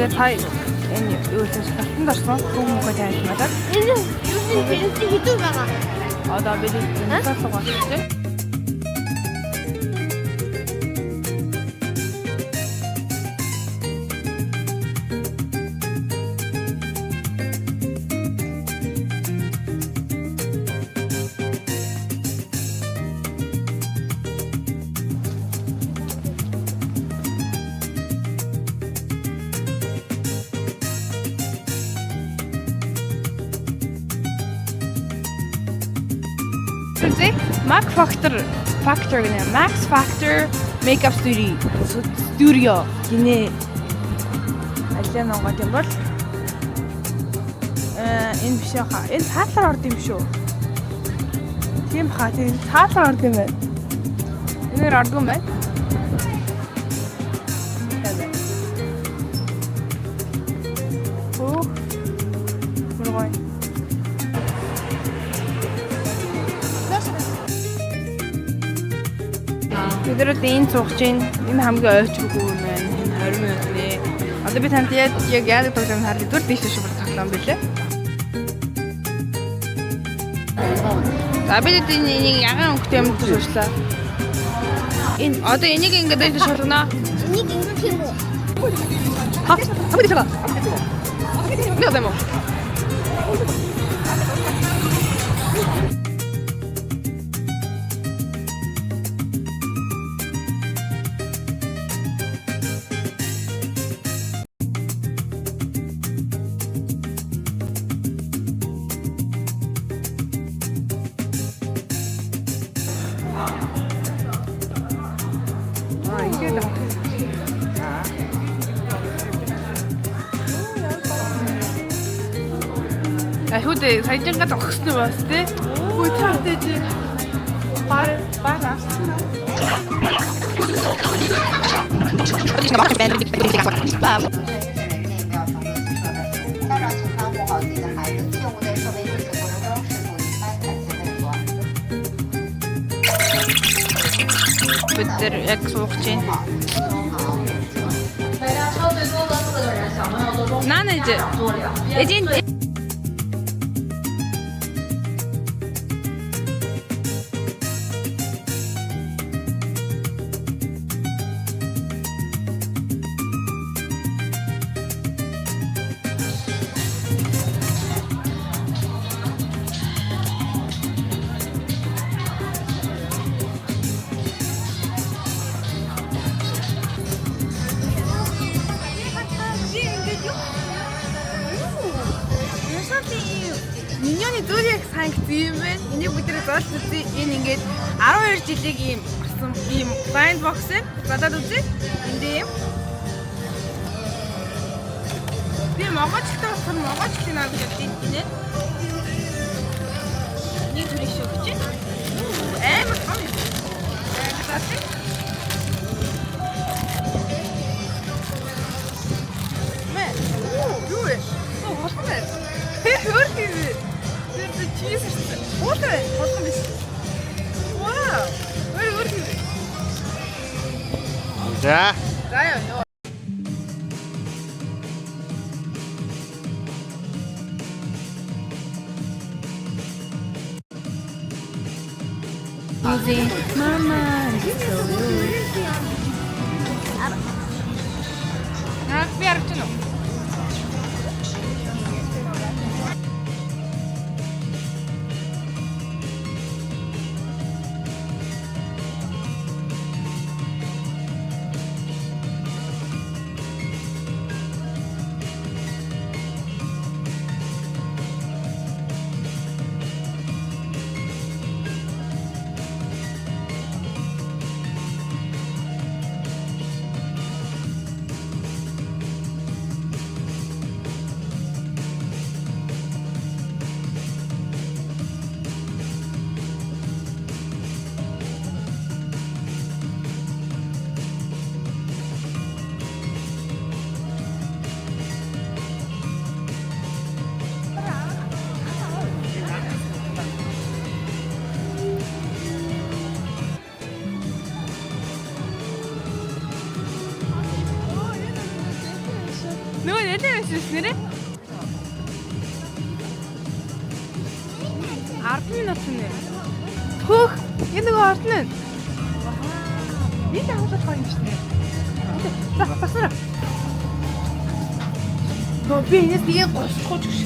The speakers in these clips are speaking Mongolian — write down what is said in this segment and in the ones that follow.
Тэгээд та энэ юу гэж хатанд орсон хүмүүст тайлбарлаад. Энэ юу хэдүү байгаа. Одоо бид энэ цаасгаа тийм. Max Factor Makeup Studio гинэ. Алиа Монгол юм бол энэ биш яха. Энэ таалар орд юм шүү. Тийм хаа тийм таалар орд юм байна. Энээр орд юм байна. Оо. Мөргой. Бидэрт энэ цугч энэ хамгийн ойчгүй юм байна. Энэ 20 минут нэ. Одоо би танд яг яадаг тоглоом харъя. Дүр тийш шүбэр тоглоом билээ. За бид энийг ягаан өнгөтэй юм туршлаа. Энэ одоо энийг ингээд дэвш шуулгана. Энийг ингэж хийм үү? Ха, амд дэвшээ. Нэг юм уу? Хүүдээ саяжингаа огсны бас тий. Хүү цаатай чи. Бара. Бид яг суух чинь. Нанэж. Эдин Миньоны зүрх санкц юм байна. Энийг бид нэр зоолж үзье. Энэ ингээд 12 жилиг ийм гарсан ийм blind box юм. Задаад үзье. Энд ийм. Би могочлолтой болсон могочлын аа гэж хэлдэг. Нэг төрөй шүү гэж. Амар том юм. Мэ. Юу вэ? Болсон байна. Хөрх юм. Jesus. What is this? Wow. Where is it? Ja. Daar. Easy. Mama. Biar dulu. бизнес нэрээ? 10 минут нэр. Хөөх, энэ нэг ордон нь. Энэ аваад байгаа юм шиг нэ. За, басна. Нөө би энэс нэг госхож гэж.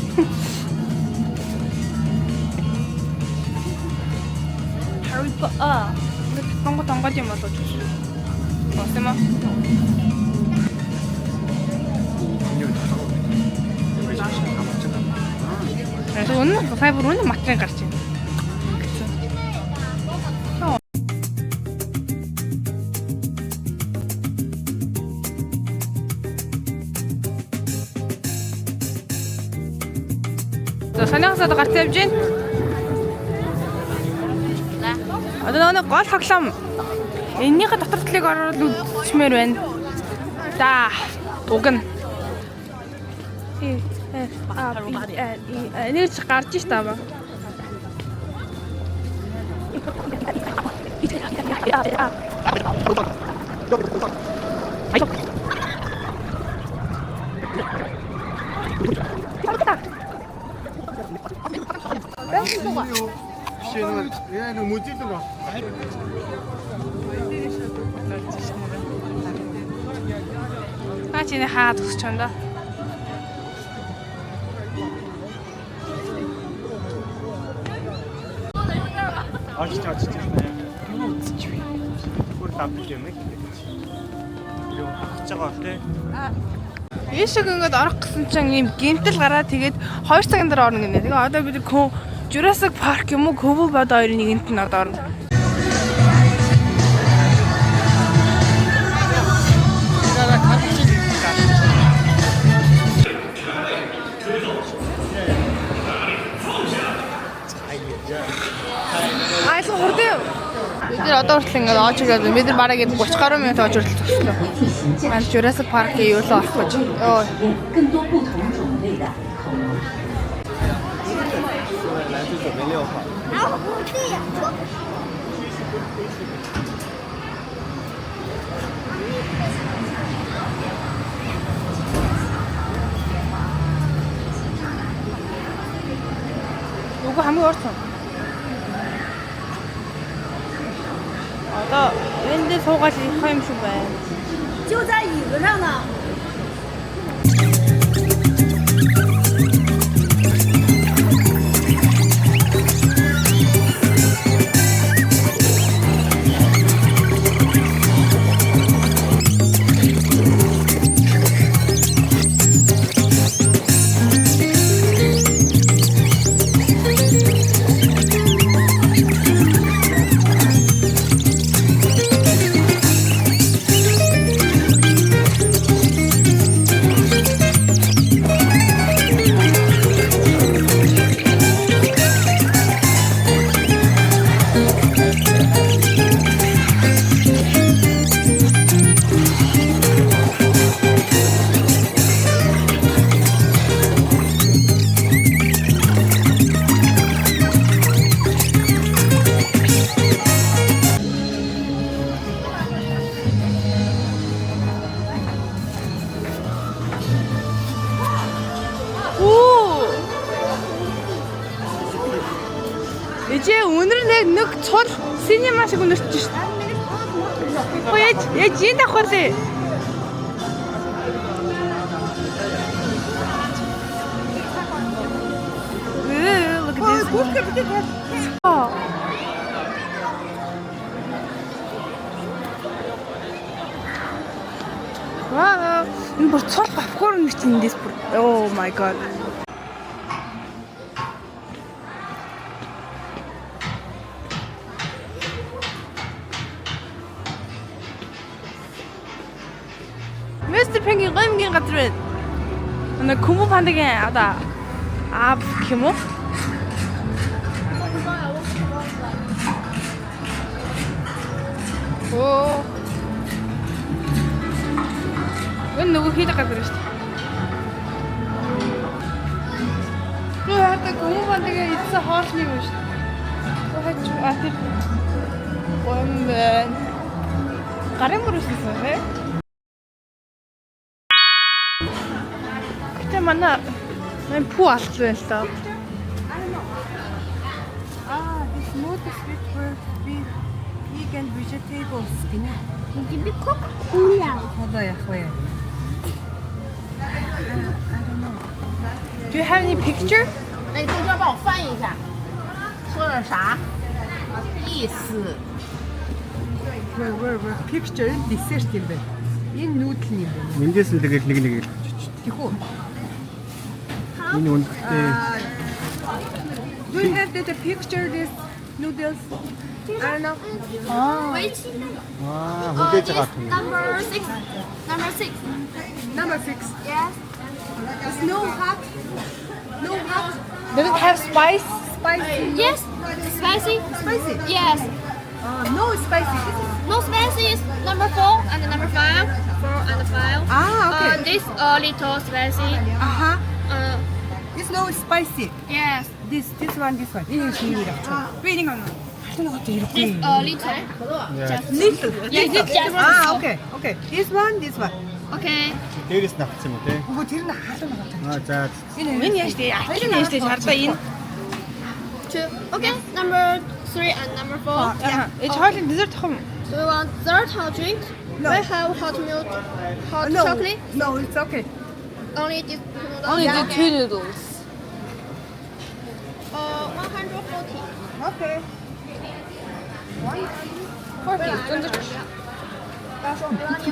Харин тонгод юм болоо гэж. Басна. 그래서 오늘 사이버로는 마트에 갔지. санаасаад гарт явж гин. Одоо нэг гол тоглоом. Эннийхээ дотор талыг оруулаад үзмээр байна. За, дугна. Нэг ч гарч ш таа. Чи хаад өсч чанда. Açtı. Burada bir yemek. Yok, sıcak oldu. Ийшэг ингээд орох гэсэн чинь ийм гэмтэл гараад тэгээд 2 цагийн дараа орно гинэ. Тэгээ одоо бид Jurassic Park юм уу Көбө бод хоёрын нэгэнд нь одоо орно. Айсан хурдан. Бид нар одоо хүртэл ингээд оож ирээд бид нар бараг 30 гаруй минут оож ирэл төгслөө. Маань Jurassic Park-ийн юу л орох гэж. Йоо. 更多不同种类的。来自准备6号。 요거 хамгийн урт. Одоо энд дээр суугаад ирэх юм шиг байна. 就在椅子上呢。 이제 오늘은 нэг цол синема шиг өнөрч шүү дээ. Хөө яаж энэ давхар лээ. Look at this. Wow, энэ бүр цол попкорн гэж эндээс бүр. Oh my god. Mr. Penguin гомгийн газар байна. Нэг Көмө пандагийн одоо аав гэх юм уу? Оо. Энэ нөгөө хийдэг газар шүү дээ. Юу яадаг Көмө пандагийн эцэг хоолны юм шүү дээ. Хаач атэр. Гомбэн. Гарын мөрөсөн хэ? манай пүү алсан л доо. This note is good for vegan vegetables. Gini. Hindi bi cook ulang. Одоо яах вэ? Do you have any picture? 那你同学帮我翻译一下，说的啥意思？ Where picture dessert юм бэ? Энэ нүүдэл юм бэ? Эндээс нь тэгэл нэг Тэхүү. энэ үндтэй Do you have the picture this noodles? I don't know. Wait, хүлээж байгаа юм. number six. Number 6. Yes. It's no hot. No hot. Does it have spice? Spicy. Yes. Spicy. Spicy. Yes. No spicy. This is No spicy is number 4 and number 5. 4 and 5. okay. This little spicy. Uh-huh. This It's no spicy. yes. This one. 이게 제일 약해. 왜 이런 거는? 하는 것도 This 이렇게. little. Little. Yes. Just Okay. This one. Okay. Дээрээс нь авчихсан юм уу те? 그거 тэр нь хаална 같아. За Энэ яаж тий? Аль нь яаж тий? Хардаа энэ. 2. Okay. Number 3 and number 4. Ээж хоолын dessert ах юм. Do you want dessert or drink? No. We have hot milk, hot No. chocolate. No, it's okay. Only this noodle. Only the two noodles. 140. Okay. 40. 쫀득. 到时候给你。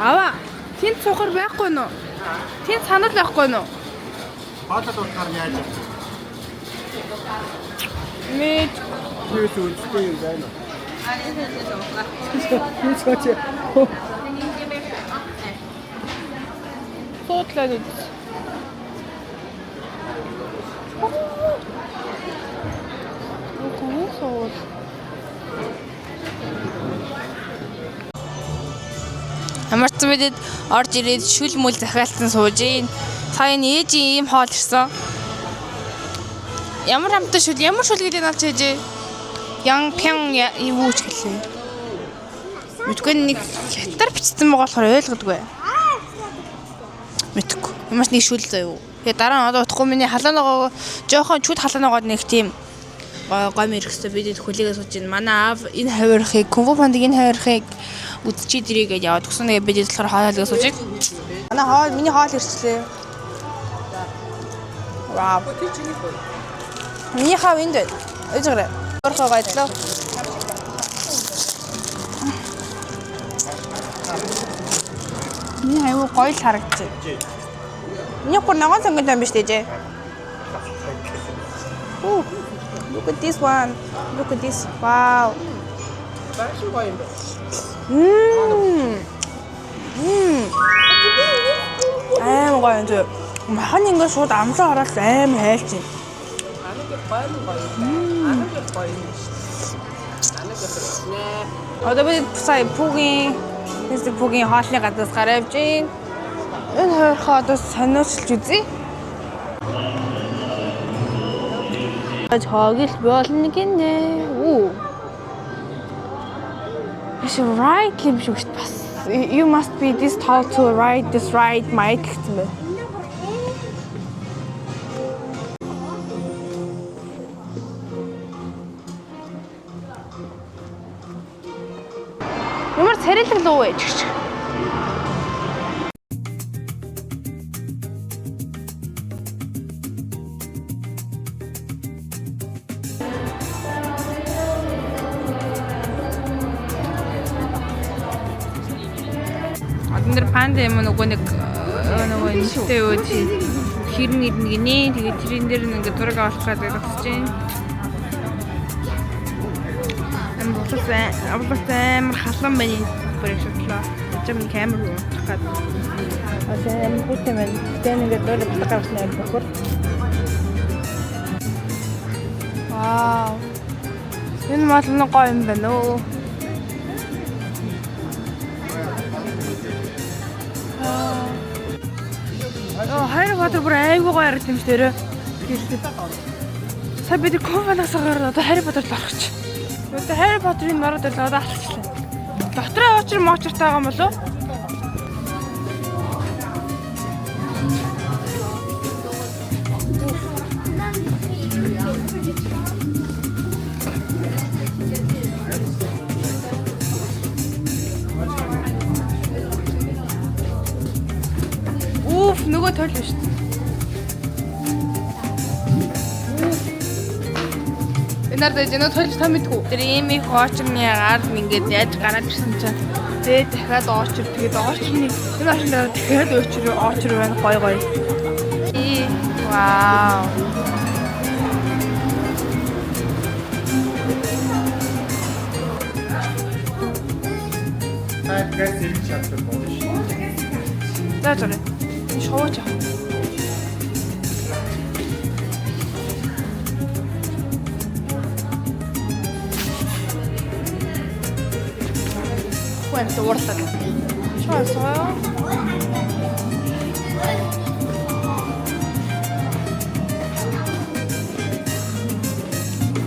Аваа. Тэнд цухар байхгүй нөө? Тэнд санал байхгүй нөө? хоолой уутгаар яаж вэ? Мэд Юус үнэтэй юм байна уу? суудлаад үз. Окей, соус. Амарсан бидэд орж ирээд шүл мүл захиалсан сууж ийн. Сая ээжийн ийм хоол ирсэн. Ямар хамтаа шүл гэдэг нь авч ээжээ. Ян пян юу ч гэлээ. Мэдгүй нэг хятар бичсэн байгаа болохоор ойлгодгүй. Мэдгүй. Ямарч нэг шүл заяа. Тэгээ дараа нь одоо утахгүй миний халаанаа жоохон чүд халаанаагаад нэг тийм гой мэрэгсээ бидэд хүлээгээ сууж ийн. Манай аав энэ хавирхыг Кунг-фу пандыг энэ хавирхыг үдчий дэрээ гэж яваад өгсөн. Тэгээ бидэд болохоор хоолойгоо сууж ийн. Миний хоол ирчлээ. Вау. Миний хав энд байна. Өөжгөрөө. Орхоо гайдлаа. Миний аюу гоё л харагдчих. Миний бүр ногоон сонготой юм биш дээ. Look at this one. Look at this. Wow. Аим гоё юм зү. Махан ингээд шууд амлаа ороод аим хайлт юм. Одоо бид сая пүүгийн хоолны гадаас гараа явж байна. Энэ хоёрхоо одоо сониучлж үзье. Хоогил болно гинэ. Биш right юм шиг шүү дээ бас. You must be this tall to ride this ride might гэсэн бэ. Ямар царилэг луу вэ гэж. Однор панда юм нөгөө нэг нэртэй юу хэрэн ирнэ гинэ. Тэгээд тэрэн дээр нэг зураг авах гэдэг бодож байна. Амбуланс амар халан байна. Бүрэг шотлоо. Жим камер руу унах гэдэг. Одоо бүгд юм байна. Тэгээд нэг зураг гаргасан юм бохор. Вау. Энэ мал нь гоё юм байна оо. Хайр Потер бүр айгүй гоё харагд юм шүү дээ. Сая бид Кунг-фу пандаас гараад одоо Harry Potter-д орох гэж. Одоо Harry Potter-ийн нороод л одоо алхачлаа. Дотроо очир моочртай байгаа юм болов? Уф, нөгөө тойл биш. Энэrdэж нөгөө тойлж та мэдгүй. Тэр ийм их очрны гар ингээд яаж гараад ирсэн чинь тэгээд дахиад очр тэгээд очрны энэ машин дээр дахиад очр байна гой гой. Вау. Газ ирэх чадвар болно шүү. За зураа. Шовооч. Quanto worth it? 좋았어요.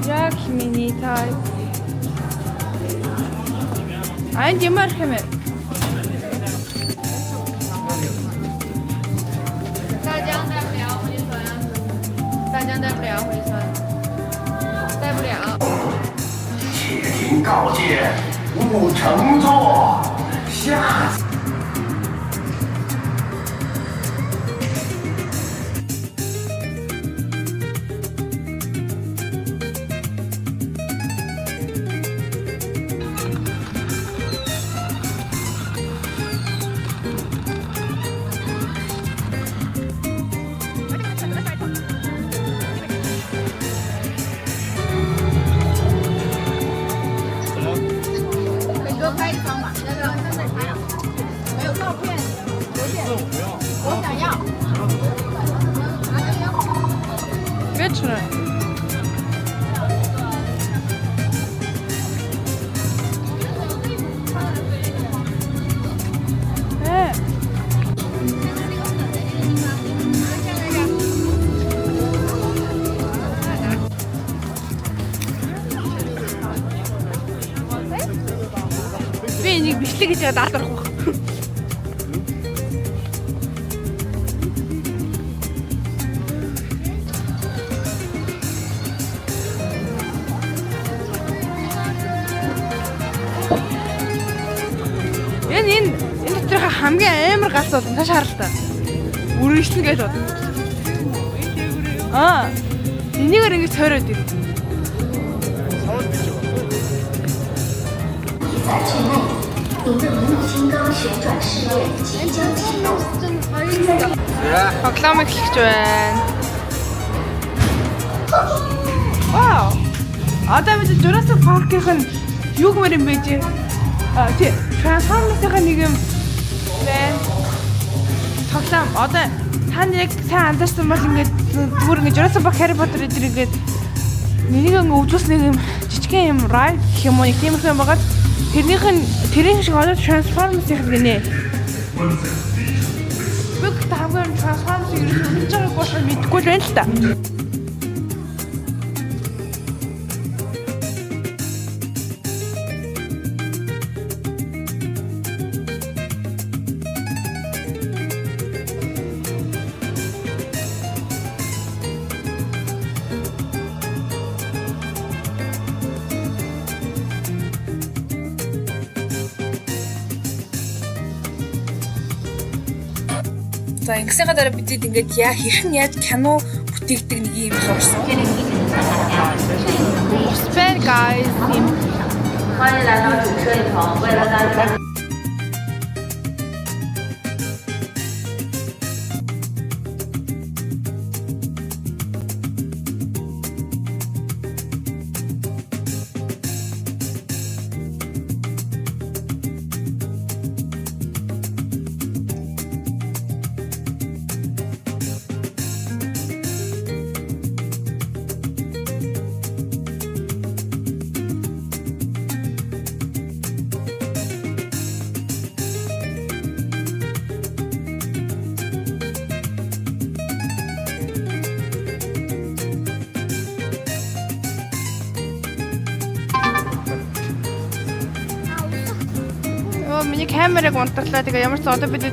Jak mini type. عندي مرحمة. 大疆带不了回存，大疆带不了回存，带不了。且听告诫，勿乘坐，下次。给哥拍一张吧，要不要在这拍啊？没有照片，留点。我想要。Вечером. Би энийг бичлэг гэж даалгах байх. Энэ доторх хамгийн амар галс бол цааш харалтаа. Үргэлжлэн гэж бод. Энийгээр ингэж цойроод ир. 在剧内，你的母金刚旋转试验即将启动。 Тоглоом эхлэж байна. Вау. Одоо бид Jurassic Park-ийн юу гэмээр юм бэ чи? Тий, Transformers-ийн нэг юм байна. Тоглоом. Одоо та нэг сайн анзаарсан бол ингээд зүгээр ингээд Jurassic Park, Harry Potter эдгээр ингээд нэг ингээд өвжүүлсэн нэг юм жижигхэн юм ride гэх юм уу, нэг тиймэрхүү юм байгаа. Тэрийн шиг одоо Transformers-ийн гинэ. Бүгд таван Transformers-ийг үзэж байгааг бол мэдгүй л байна л та. За ингэсийн гадараа бидэд ингээд хэрхэн яаж кино бүтээгдэг нэг юм сурсан. Spare guys. 欢迎来到主摄影棚，为了大家。Өө миний камерыг унтарлаа. Тэгээ ямар ч одоо бид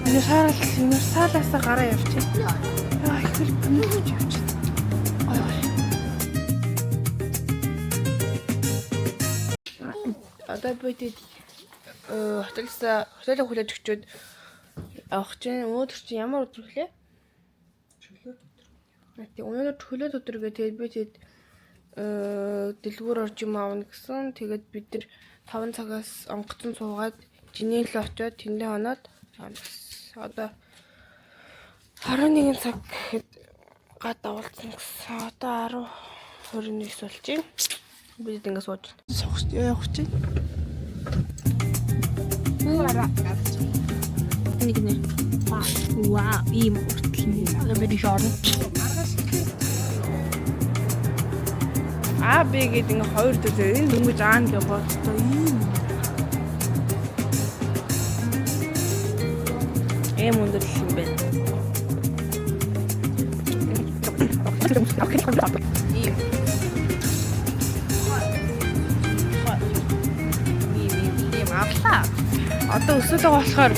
универсалаасаа гараа явчих. Аа их хөл бүнэж явчих. Одоо бид хотелоо хүлээж өгчөөд авах чинь өнөөдөр чинь ямар өдөр хөлөө? Тэг өнөөдөр хөлөөд өдөр гээ тэгээд би тэгээд дэлгүүр орж юм аавна гэсэн. Тэгээд бид нар 5 цагаас онгоцон суугаад жинээл очоод тэндээ хоноод одоо 11 цаг гэхэд гад авалцсан гэсэн. Одоо 10:29 болж байна. Бид ингэ сууж явах чинь. Нэг нэ. Вау, ийм уртлын. Бид шаарна. B гэдэг ингээ хоёр төсөө энэ дөнгөж аан гэж бодсон юм. Өндөр юм байна. Одоо өсөд байгаа болохоор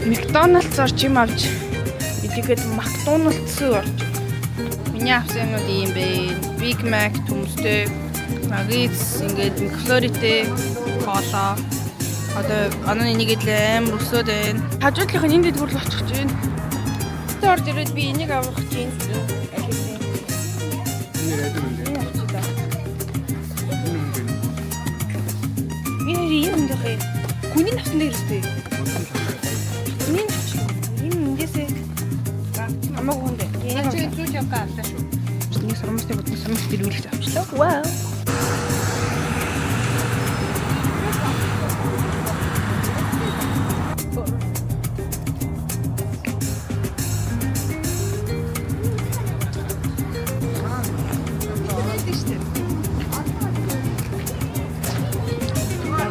McDonald's орж юм авч идэхэд McDonald's орж. Миний авсан юмуд ийм бэ. Big Mac төмстэй, nuggets ингээд McFlurry-тэй, cola. Одоо ананы нэг л амар өсөд байна. Хажуудлынх нь энд дэдгүүр л очих чинь. Тэ орж ирээд би энийг авах чинь. Ийм дэх. Хүний навсан дээр үстэй. Ийм эндээсээ амаг хүндээ. Чи зүүж явах гал шүү. Нэг сарамстай бодсон сарамс дэрүүлж авчлаа. Вау.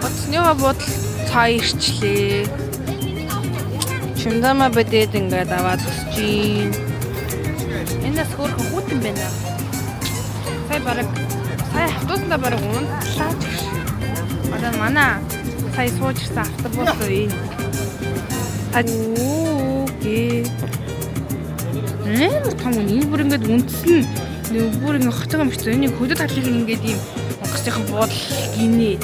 Батснёва бодол цаа ирчлээ. Чимдама бэдэд ингээд аваад тусчийн. Энэс хөөрхөн хүүтэн байна. Сая автобусна бараг унтлаа. Одоо манай сая суужсан автобус үе. Окей. Том энэ бүр ингээд үндэсэн. Нэг бүр ингээд хотгоо мөрчсөн. Энийг хөдөд хадлыг ингээд ийм онгоцын бодол гинэ.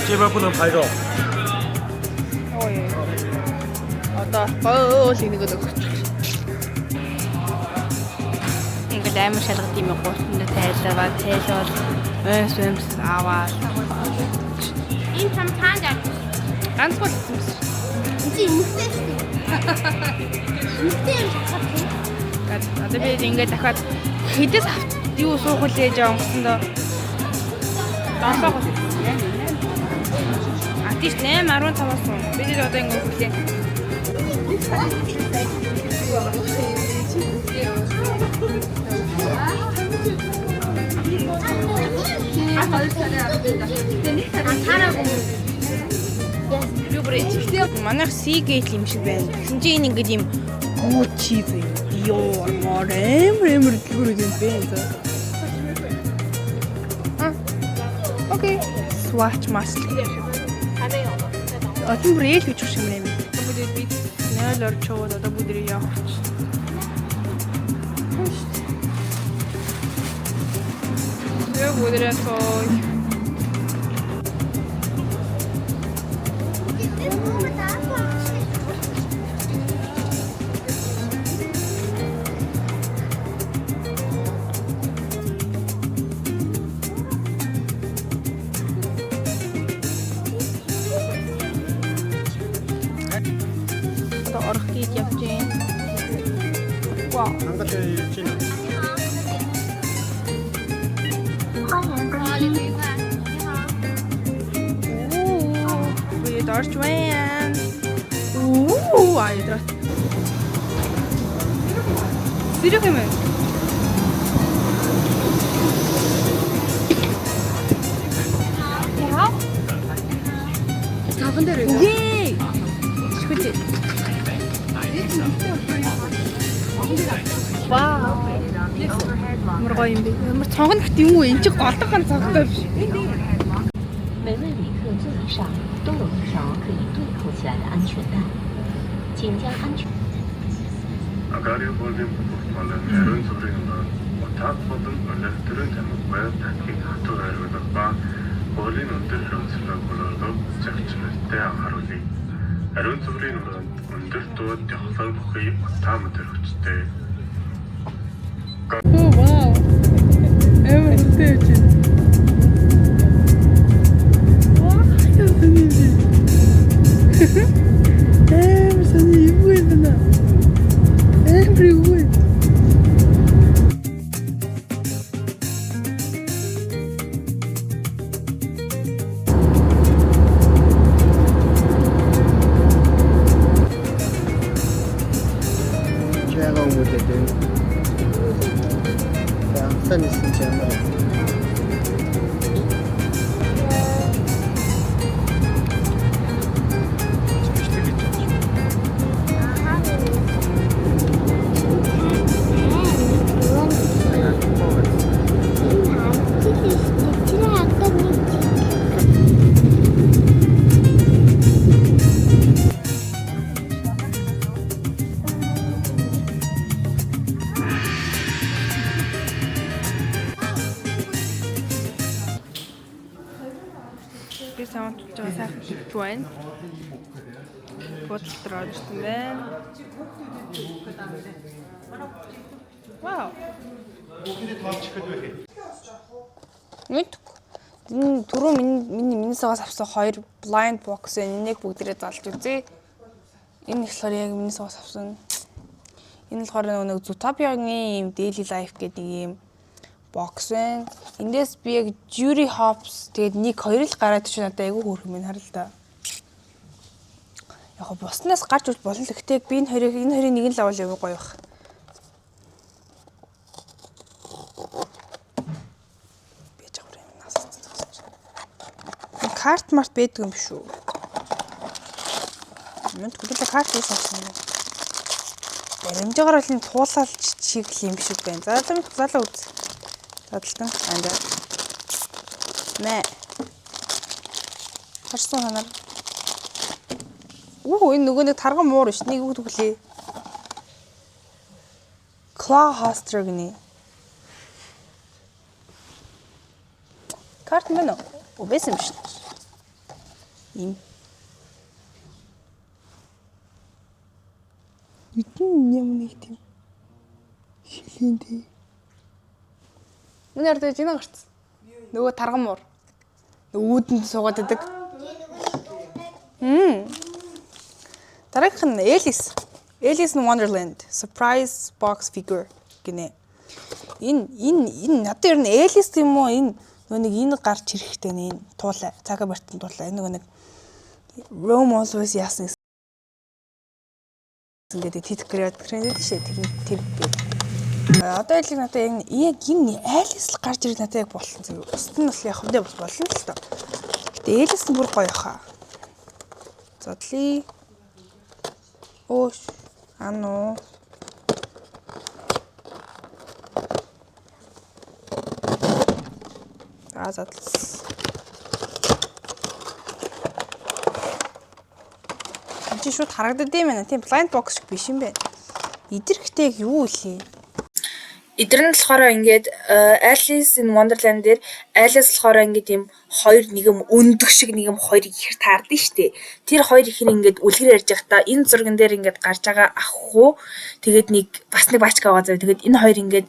제발 보는 발로. Одоо гоол нэг өгч. Ингээд амар шалгад юм гоонд тайлбар өмс аваа. Энэ там таандаг. Ганц болсон. Эцэг нүхтэй шүү. Нүхтэй юм шахах. Одоо би ингээд дахиад хэдэс юу суух үлээж байгаа юмсандаа. Дасаа гоо. Атиш 8-15-аас суу. Бид одоо ингээд хүлээ. Манайх Seagate юм шиг байна. Тэгсэн чинь ингээд юм Gucci вэ. Ёо, амар гүрэг юм байна. Окей. Swatch mask. Один бүр ээлж үуч юм нэ. Бүгд би нэл орчоод одоо бүгд явах. Яг бүгдээ орох гэж явж байна. Вау. We Darth Vader. Айдра. Сэрэг юм. Яа? Таван дээр. Ей. Шүтээ. Wow. Ямар гоё юм бэ? Ямар цонх нь юм уу? Энд чи голдох хан цонхтой биш. 每位旅客座椅上都有一条可以对扣起来的安全带，请将安全。 Агариугийн болон шарын зүрийн утас болон электрийн чанартай тахиг хатуу байрлуулах ба хуулийн өндөр хэмжээний болоод зохицолтой анхааруулъя. Ариун зүрийн өндөр дууд явахлаар бүхий утаа мэтэр хүчтэй. Оо вау. Амар хөтэй чи. Вау, ясны би. Сони юм байна. Everywhere. Чагаа өнгөдөд байна. Янсан исэн чамаар. Би самт жоо сайхан хэлж байна. Бодлоо орсон байна. Вау. Нүд түрүү минийсээс авсан 2 blind box энийг бүгдээрээ залж үзье. Энэ их болохоор яг минийсээс авсан. Энэ болохоор нэг Zootopia-гийн юм daily life гэдэг нэг юм box байна. Эндээс би яг Jury Hops тэгээд 1-2 л гараад чи надад айгүй хөөрхөн минь хараа л да. Яг го буснаас гарч үл болно л гэхдээ би энэ хоёрын нэг нь лавал яваа гоё байх. Би жавар юм насаа. Карт март байдаг юм биш үү? Мөн тэгвэл карт хийсэн юм. Баримжаагаар л туулаад чиг юм шиг байна. Залаа үз. Задлан андаа. Мэ. Харсан ханаар. Оо энэ нөгөө нэг тарган муур ш. Нэг үг төглөө. Claw Hoster гинэ. Карт мэнэ. Обэсэм ш. Им. Итэн юм нэг тийм. Шилэнтэй. Үнээр дэж ийнэ гарц. Нөгөө тарган муур. Үүдэнд суугаад идэг. Дараагийнх нь Alice. Alice in Wonderland surprise box figure гинэ. Энэ надад ер нь Alice юм уу? Энэ нөгөө нэг энэ гарч ирэхтэй нэ туулаа. Цагаа бартан туулаа. Энэ нөгөө нэг Rome always яасан ингээд тэтгэх креатив шээ тэр би. Одоо ялэг надад яг энэ Alice л гарч ирэх надад яг болсон зүг. Өст нь бас яг хөндөө болно л доо. Гэтэ Alice нь бүр гоё хаа. Задлий. Ош. Ано. Задлаа. Чи шууд харагдаад юм байна. Тийм blind box шиг биш юм байна. Идэрхтэй юу илээ? Идэр нь болохоор ингээд Alice in Wonderland дээр Alice болохоор ингээд юм хоёр нэгэн өндөг шиг нэг юм хоёрыг ихэр таардаг штэ. Тэр хоёр ихэр ингээд үлгэр ярьж байхдаа энэ зурган дээр ингээд гарч байгаа ахгүй. Тэгээд нэг бас нэг бачка байгаа зав. Тэгээд энэ хоёр ингээд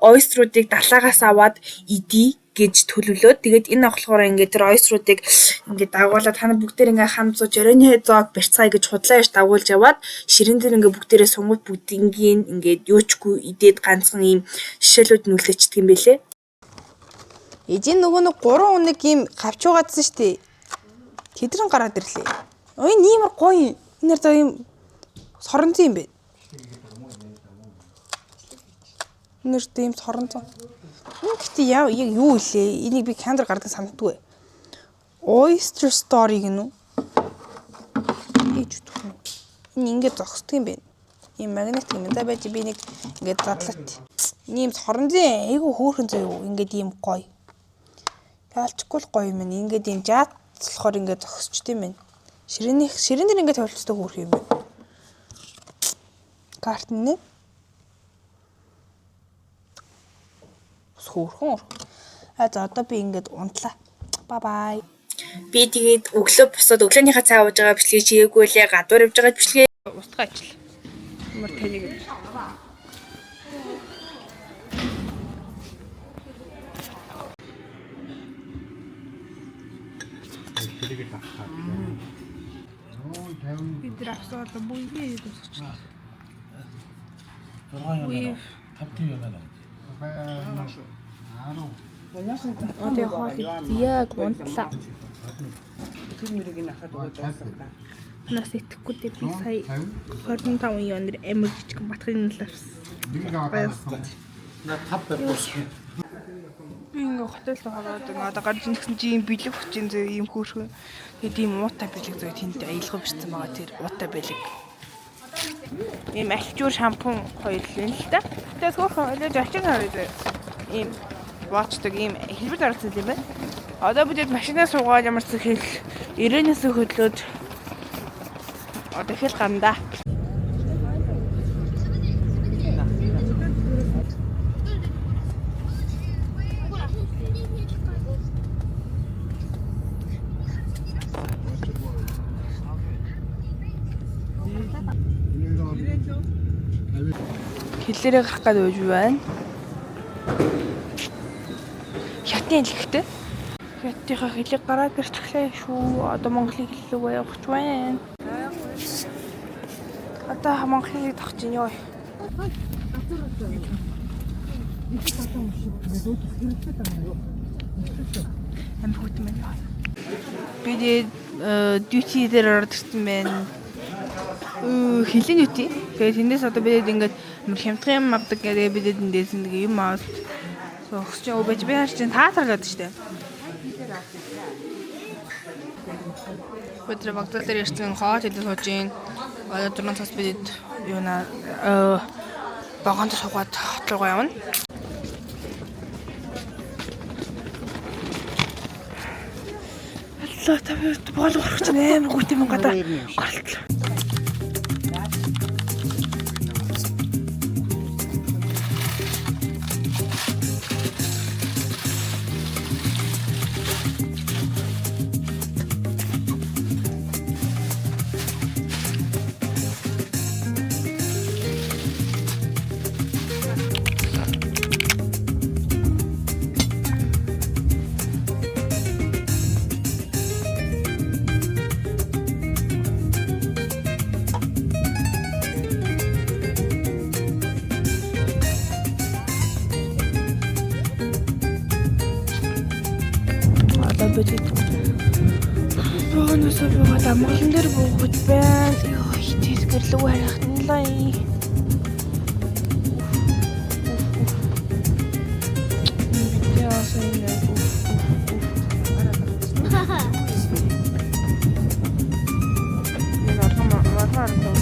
ойструудыг далаагаас аваад идий гэж төлөвлөөд тэгээд энэ авахлахаар ингээд тэр ойсруудыг ингээд дагуулаад та нар бүгдээр ингээд хам 100 жороны зоог барьцгаая гэж худлаа яш дагуулж яваад ширэн дээр ингээд бүгдээрээ сунгууд бүгдингийн ингээд юучгүй идээд ганцхан ийм шишээлүүд нүлээчдэг юм бэлээ. Эжийн нөгөө нэг 3 өнөг ийм гавч угаадсан штэ. Тэдрэн гараад ирлээ. Ой ниймэр гоё. Энэ зөө ийм соронзон юм бэ. Нэрт ийм соронзон. Гэхдээ яг юу илээ? Энийг би кандер гардаг санагдгүй. Oyster Story гэнэ үү? Ээж утгах нь. Энэ ингээд зогсдог юм бэ. Ийм магнит юм да байж би нэг ингээд задлаад. Ийм соронзын айгу хөөрхөн зөө юу. Ингээд ийм гоё. Яалчгүй л гоё юм. Ингээд ийм жаацлахоор ингээд зогсчт юм байна. Ширэн дээр ингээд тавилчдаг хөөрх юм байна. Карт нэ. Хөөрхөн. За одоо би ингээд унтлаа. Bye bye. Би тэгээд өглөө босоод өглөөнийхөө цаа ууж байгаа бичлэгийг чигээгүй лээ. Гадуур явж байгаа бичлэгээ устгаа ажил. Ямар тэнэг. Бид рафсаад буйгээ дуусчихсан. Буй тавтын юм байна. Одоо яг унтлаа. Нас итгэхгүй дээ би сая 25 январ амир жижиг батхын авсан. Ингээ хотел хараад одоо гарч ирсэн чи ийм бэлэг хүчин зөө ийм хөөрхөн. Тэгээд ийм уутай бэлэг зөө тэнд аялгаа бичсэн байгаа тэр уутай бэлэг. Ийм альчуур шампунь хоёр л юм л та. Тэгээд хөөрхөн олж очих хараад ийм боочдог ийм хэлбэр зарцсан юм байна. Одоо бид машинаа суугаад ямар ч хэл 90-ээс хөдлөөд одоо хэл гандаа. Хэллэрээ гарах гэдэг үгүй байна. Хятадын хэлэхтэй. Хятадынхаа хэлийг гараад ирчихлээ шүү. Одоо монголын хэллэг явах байна. Одоо монголын хэлийг тахж ийн ёо. Амбут мэн. Би дьюти дээр орж ирсэн байна. Хэлний дьюти. Тэгээд тэндээс одоо бид ингээд амар хямдхан юм авдаг гэдэг бидэд эндээс нэг юм аваад согсч өвөж би хар чинь таатарлаад штэ. Өдөр багтал дээр ирсэн хоол идэж сууж гин. Одоо 4 цас бидэд юуна багонд суугаад хот руу явна. Аллаа тавьд боол гарах чинь амар гүйтэй мэн гадаа гаралтлаа. Бонусоо буугаад амгалан дээр буугаад байна. Йоо, хитээс гэрлэг харахтанлаа. Яасан юм бэ? Я орхон